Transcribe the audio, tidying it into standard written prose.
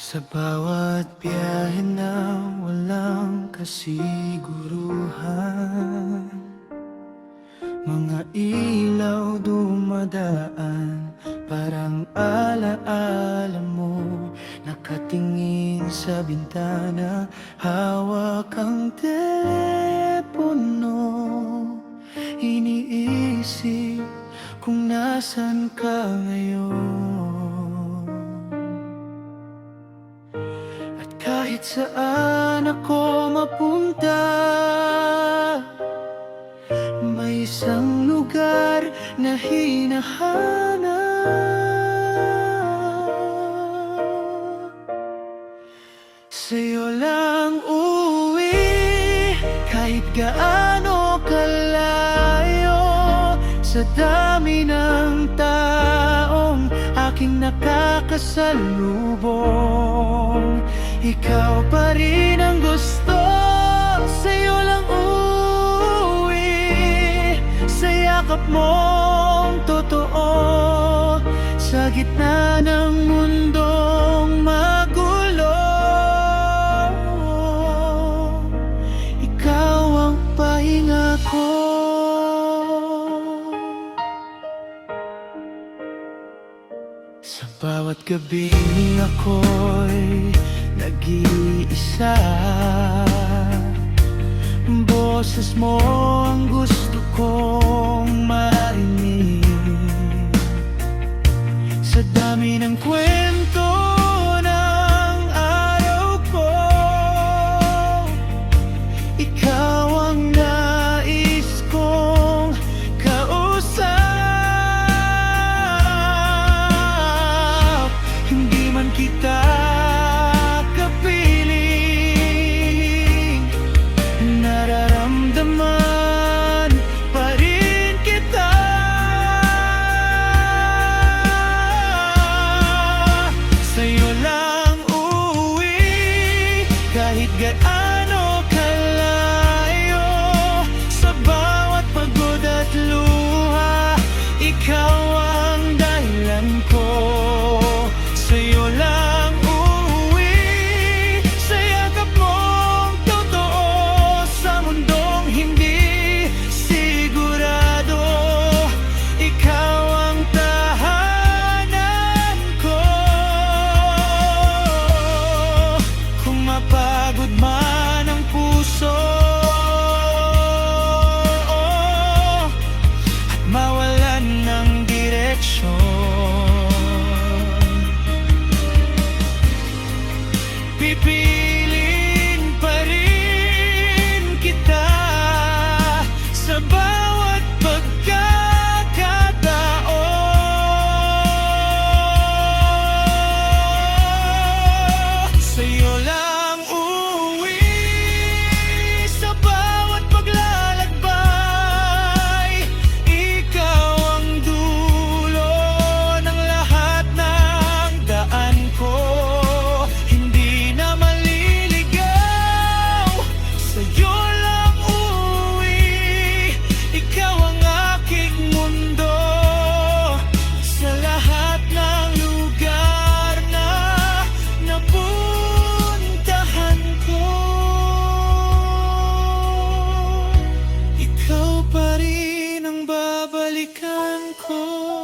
Sa bawat biyahe na walang kasiguruhan, mga ilaw dumadaan, parang alaala mo. Nakatingin sa bintana, hawak ang telepono. Iniisip kung nasan ka ngayon. At kahit saan ako mapunta, may isang lugar na hinahanap. Sa'yo lang uuwi, kahit gaano kalayo. Sa dami ng taong aking nakakasalubong, ikaw pa rin ang gusto. Sa'yo lang uuwi, sa yakap mong totoo. Sa gitna ng mundong magulo, ikaw ang pahinga ko. Sa bawat gabi ako'y nag-iisa, boses mo ang gusto kong marinig. Sa dami ng kwento ng araw ko, ikaw ang nais kong kausap. Hindi man kita kapiling, nararamdaman pa rin kita. Sa'yo lang uuwi, kahit gaano kalayo. Sa bawat pagod at luha, ikaw ang dahilan ko. Sa'yo lang uuwi, sa yakap mong totoo. Sa mundong hindi sigurado, ikaw ang tahanan ko. Kung mapagod man ang puso at mawalan ng direksyon, pipilin pa rin kita sa bawat pagkakataon. Sa'yo lang uuwi, sa bawat paglalakbay. Ikaw ang dulo ng lahat ng daan ko. Hindi na maliligaw, sa'yo lang uuwi. Ikaw ang aking mundo, sa lahat ng lugar na napuntahan ko. Ikaw pa rin ang babalikan ko.